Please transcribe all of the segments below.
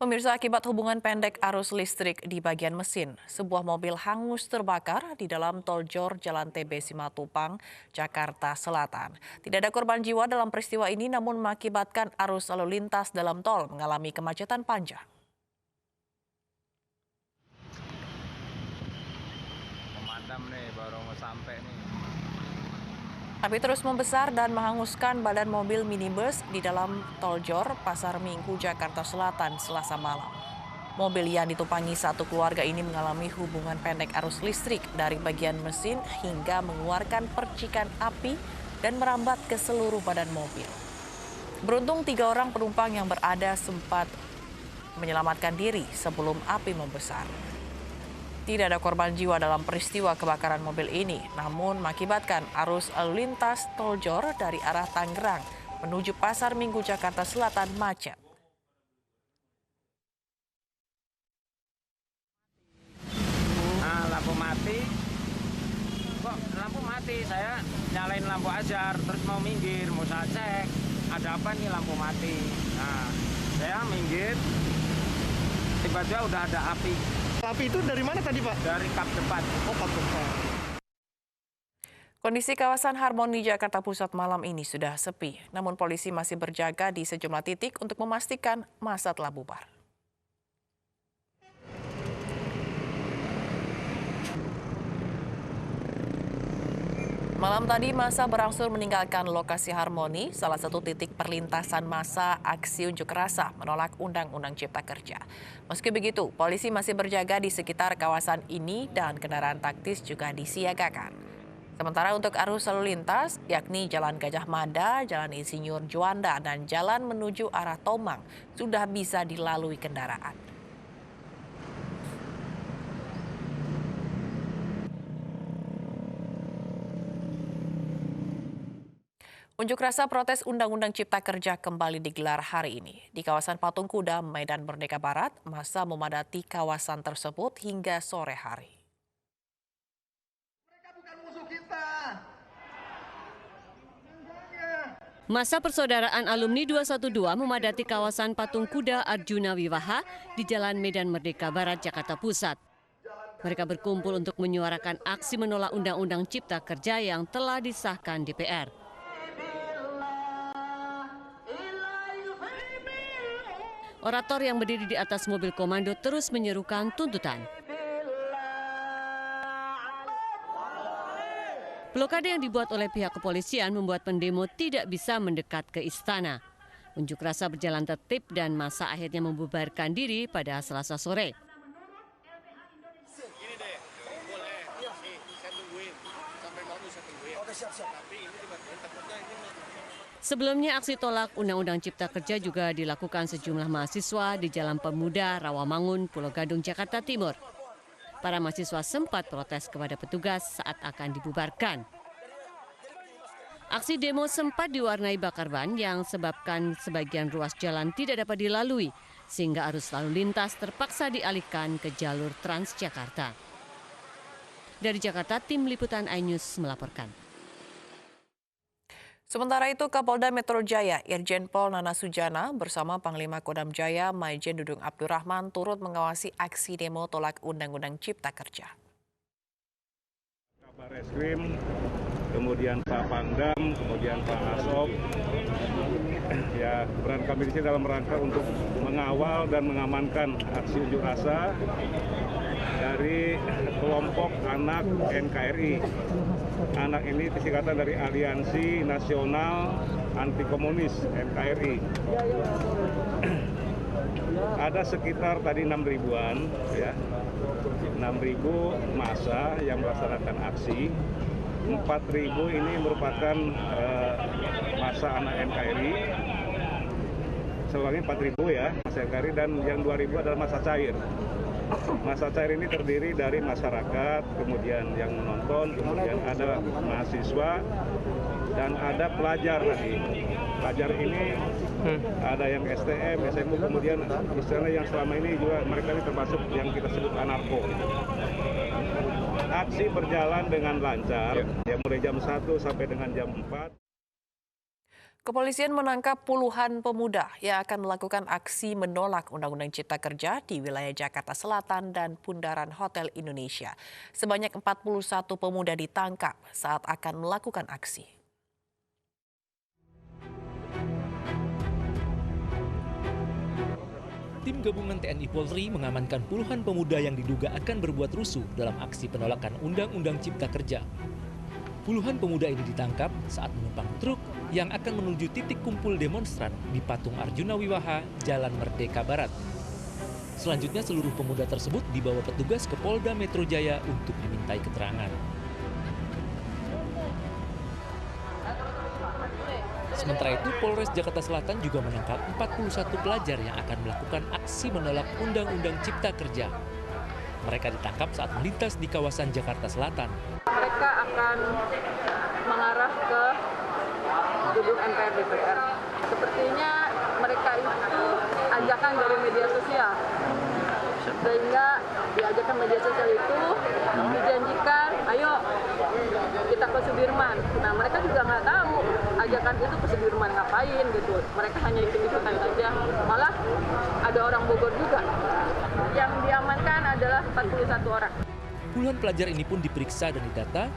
Pemirsa, akibat hubungan pendek arus listrik di bagian mesin, sebuah mobil hangus terbakar di dalam tol Jor Jalan TB Simatupang, Jakarta Selatan. Tidak ada korban jiwa dalam peristiwa ini, namun mengakibatkan arus lalu lintas dalam tol mengalami kemacetan panjang. Pemadam nih, baru mau sampai nih. Api terus membesar dan menghanguskan badan mobil minibus di dalam tol Jor, Pasar Minggu, Jakarta Selatan, Selasa malam. Mobil yang ditumpangi satu keluarga ini mengalami hubungan pendek arus listrik dari bagian mesin hingga mengeluarkan percikan api dan merambat ke seluruh badan mobil. Beruntung 3 orang penumpang yang berada sempat menyelamatkan diri sebelum api membesar. Tidak ada korban jiwa dalam peristiwa kebakaran mobil ini, namun mengakibatkan arus lalu lintas tol Jor dari arah Tangerang menuju Pasar Minggu, Jakarta Selatan macet. Nah, lampu mati. Kok lampu mati? Saya nyalain lampu ajar, terus mau minggir, mau saya cek. Ada apa nih lampu mati? Nah, saya minggir. Tiba-tiba udah ada api. Api itu dari mana tadi, Pak? Dari kap depan. Oh, kap depan. Kondisi kawasan Harmoni Jakarta Pusat malam ini sudah sepi, namun polisi masih berjaga di sejumlah titik untuk memastikan massa telah bubar. Malam tadi massa berangsur meninggalkan lokasi Harmoni, salah satu titik perlintasan massa aksi unjuk rasa menolak Undang-Undang Cipta Kerja. Meski begitu, polisi masih berjaga di sekitar kawasan ini dan kendaraan taktis juga disiagakan. Sementara untuk arus lalu lintas, yakni Jalan Gajah Mada, Jalan Insinyur Juanda, dan jalan menuju arah Tomang, sudah bisa dilalui kendaraan. Unjuk rasa protes Undang-Undang Cipta Kerja kembali digelar hari ini. Di kawasan Patung Kuda, Medan Merdeka Barat, massa memadati kawasan tersebut hingga sore hari. Mereka bukan musuh kita. Massa Persaudaraan Alumni 212 memadati kawasan Patung Kuda Arjuna Wiwaha di Jalan Medan Merdeka Barat, Jakarta Pusat. Mereka berkumpul untuk menyuarakan aksi menolak Undang-Undang Cipta Kerja yang telah disahkan DPR. Orator yang berdiri di atas mobil komando terus menyerukan tuntutan. Blokade yang dibuat oleh pihak kepolisian membuat pendemo tidak bisa mendekat ke istana. Unjuk rasa berjalan tertib dan massa akhirnya membubarkan diri pada Selasa sore. Sebelumnya aksi tolak Undang-Undang Cipta Kerja juga dilakukan sejumlah mahasiswa di Jalan Pemuda, Rawamangun, Pulau Gadung, Jakarta Timur. Para mahasiswa sempat protes kepada petugas saat akan dibubarkan. Aksi demo sempat diwarnai bakar ban yang sebabkan sebagian ruas jalan tidak dapat dilalui, sehingga arus lalu lintas terpaksa dialihkan ke jalur Transjakarta. Dari Jakarta, tim liputan iNews melaporkan. Sementara itu, Kapolda Metro Jaya, Irjen Pol Nana Sujana bersama Panglima Kodam Jaya, Maijen Dudung Abdurrahman turut mengawasi aksi demo tolak Undang-Undang Cipta Kerja. Kabar Eskrim, kemudian Pak Pangdam, kemudian Pak Asop. Ya, peran kami di sini dalam rangka untuk mengawal dan mengamankan aksi unjuk rasa dari kelompok anak NKRI. Anak ini disingkatan dari Aliansi Nasional Anti Komunis NKRI. Ada sekitar tadi 6.000-an, ya, 6.000 massa yang melaksanakan aksi. 4.000 ini merupakan massa anak NKRI. Selangnya 4.000 ya, massa NKRI, dan yang 2.000 adalah massa cair. Massa cair ini terdiri dari masyarakat, kemudian yang menonton, kemudian ada mahasiswa, dan ada pelajar tadi. Pelajar ini ada yang STM, SMU, kemudian istilahnya yang selama ini juga mereka ini termasuk yang kita sebut anarko. Aksi berjalan dengan lancar, ya mulai jam 1 sampai dengan jam 4. Kepolisian menangkap puluhan pemuda yang akan melakukan aksi menolak Undang-Undang Cipta Kerja di wilayah Jakarta Selatan dan Bundaran Hotel Indonesia. Sebanyak 41 pemuda ditangkap saat akan melakukan aksi. Tim gabungan TNI Polri mengamankan puluhan pemuda yang diduga akan berbuat rusuh dalam aksi penolakan Undang-Undang Cipta Kerja. Puluhan pemuda ini ditangkap saat menumpang truk yang akan menuju titik kumpul demonstran di Patung Arjuna Wiwaha, Jalan Merdeka Barat. Selanjutnya seluruh pemuda tersebut dibawa petugas ke Polda Metro Jaya untuk dimintai keterangan. Sementara itu, Polres Jakarta Selatan juga menangkap 41 pelajar yang akan melakukan aksi menolak Undang-Undang Cipta Kerja. Mereka ditangkap saat melintas di kawasan Jakarta Selatan. Mereka akan mengarah ke gedung MPR DPR. Sepertinya mereka itu ajakan dari media sosial. Sehingga diajakan media sosial itu dijanjikan, ayo kita ke Sudirman. Nah mereka juga nggak tahu ajakan itu ke Sudirman ngapain gitu. Mereka hanya ikut-ikutan saja. Malah ada orang Bogor juga. Yang diamankan adalah 41 orang. Puluhan pelajar ini pun diperiksa dan didata.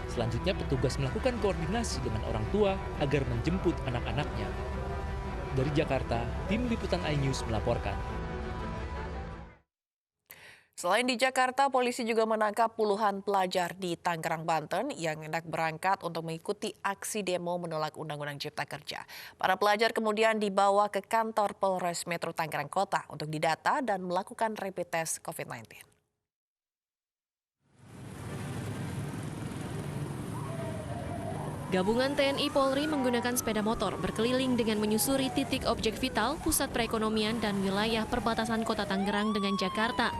Selanjutnya petugas melakukan koordinasi dengan orang tua agar menjemput anak-anaknya. Dari Jakarta, tim liputan iNews melaporkan. Selain di Jakarta, polisi juga menangkap puluhan pelajar di Tangerang, Banten yang hendak berangkat untuk mengikuti aksi demo menolak Undang-Undang Cipta Kerja. Para pelajar kemudian dibawa ke kantor Polres Metro Tangerang Kota untuk didata dan melakukan rapid test COVID-19. Gabungan TNI Polri menggunakan sepeda motor berkeliling dengan menyusuri titik objek vital, pusat perekonomian, dan wilayah perbatasan Kota Tangerang dengan Jakarta.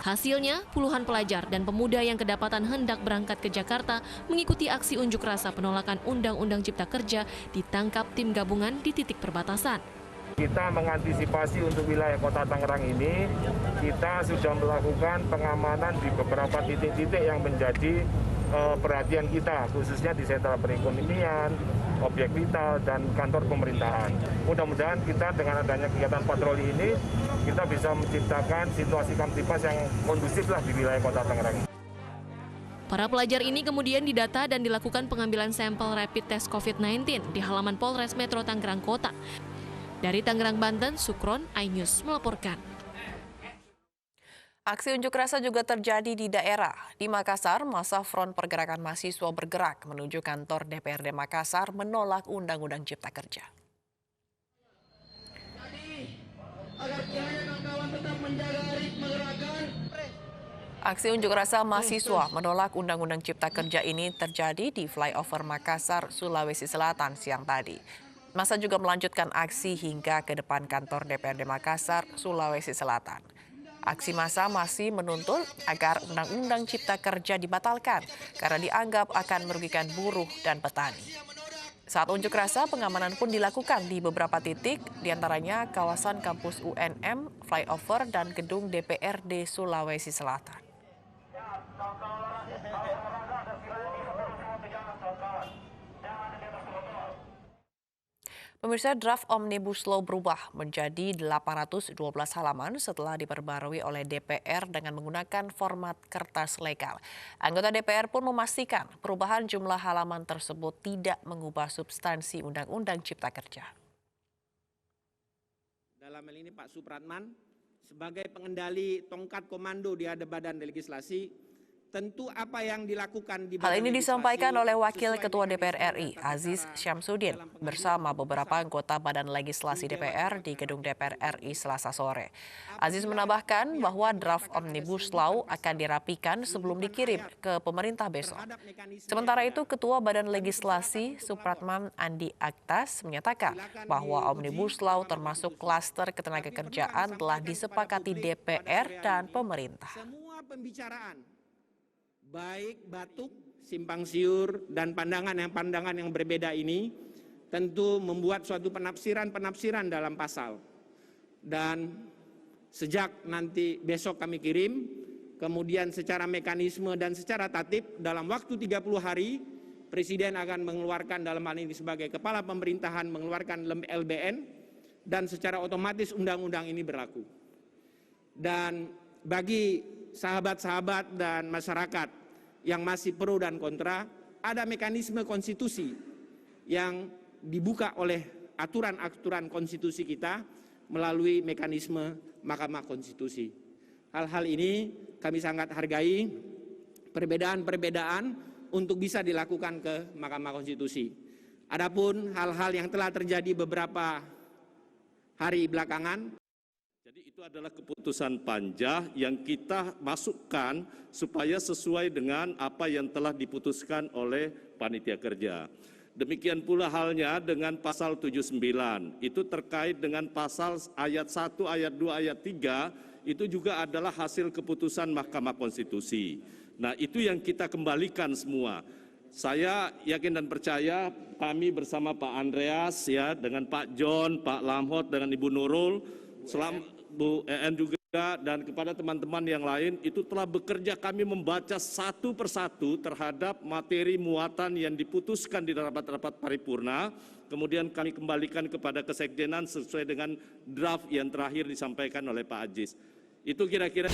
Hasilnya, puluhan pelajar dan pemuda yang kedapatan hendak berangkat ke Jakarta mengikuti aksi unjuk rasa penolakan Undang-Undang Cipta Kerja ditangkap tim gabungan di titik perbatasan. Kita mengantisipasi untuk wilayah Kota Tangerang ini, kita sudah melakukan pengamanan di beberapa titik-titik yang menjadi perhatian kita, khususnya di sentra perekonomian, objek vital, dan kantor pemerintahan. Mudah-mudahan kita dengan adanya kegiatan patroli ini, kita bisa menciptakan situasi kamtipmas yang kondusif lah di wilayah Kota Tangerang. Para pelajar ini kemudian didata dan dilakukan pengambilan sampel rapid test COVID-19 di halaman Polres Metro Tangerang Kota. Dari Tangerang, Banten, Sukron, iNews melaporkan. Aksi unjuk rasa juga terjadi di daerah. Di Makassar, massa Front Pergerakan Mahasiswa bergerak menuju kantor DPRD Makassar menolak Undang-Undang Cipta Kerja. Aksi unjuk rasa mahasiswa menolak Undang-Undang Cipta Kerja ini terjadi di flyover Makassar, Sulawesi Selatan siang tadi. Massa juga melanjutkan aksi hingga ke depan kantor DPRD Makassar, Sulawesi Selatan. Aksi massa masih menuntut agar Undang-Undang Cipta Kerja dibatalkan karena dianggap akan merugikan buruh dan petani. Saat unjuk rasa, pengamanan pun dilakukan di beberapa titik, diantaranya kawasan kampus UNM, flyover, dan gedung DPRD Sulawesi Selatan. Pemirsa, draft Omnibus Law berubah menjadi 812 halaman setelah diperbarui oleh DPR dengan menggunakan format kertas legal. Anggota DPR pun memastikan perubahan jumlah halaman tersebut tidak mengubah substansi Undang-Undang Cipta Kerja. Dalam hal ini Pak Supratman sebagai pengendali tongkat komando di ada badan legislasi, tentu apa yang dilakukan di Hal ini disampaikan oleh Wakil Ketua DPR RI, Aziz Syamsuddin, bersama beberapa anggota Badan Legislasi DPR di Gedung DPR RI Selasa sore. Aziz menambahkan bahwa draft Omnibus Law akan dirapikan sebelum dikirim ke pemerintah besok. Sementara itu, Ketua Badan Legislasi Supratman Andi Aktas menyatakan bahwa Omnibus Law termasuk klaster ketenagakerjaan telah disepakati DPR dan pemerintah. Semua pembicaraan baik batuk, simpang siur, dan pandangan yang berbeda ini tentu membuat suatu penafsiran dalam pasal. Dan sejak nanti besok kami kirim, kemudian secara mekanisme dan secara tatip dalam waktu 30 hari Presiden akan mengeluarkan dalam hal ini sebagai kepala pemerintahan mengeluarkan LBN dan secara otomatis undang-undang ini berlaku. Dan bagi sahabat-sahabat dan masyarakat yang masih pro dan kontra, ada mekanisme konstitusi yang dibuka oleh aturan-aturan konstitusi kita melalui mekanisme Mahkamah Konstitusi. Hal-hal ini kami sangat hargai, perbedaan-perbedaan untuk bisa dilakukan ke Mahkamah Konstitusi. Adapun hal-hal yang telah terjadi beberapa hari belakangan, jadi itu adalah keputusan panja yang kita masukkan supaya sesuai dengan apa yang telah diputuskan oleh panitia kerja. Demikian pula halnya dengan pasal 79, itu terkait dengan pasal ayat 1, ayat 2, ayat 3, itu juga adalah hasil keputusan Mahkamah Konstitusi. Nah, itu yang kita kembalikan semua. Saya yakin dan percaya kami bersama Pak Andreas ya, dengan Pak John, Pak Lamhot, dengan Ibu Nurul, Bu EN juga, dan kepada teman-teman yang lain, itu telah bekerja kami membaca satu persatu terhadap materi muatan yang diputuskan di rapat-rapat paripurna, kemudian kami kembalikan kepada Kesekjenan sesuai dengan draft yang terakhir disampaikan oleh Pak Ajis. Itu kira-kira.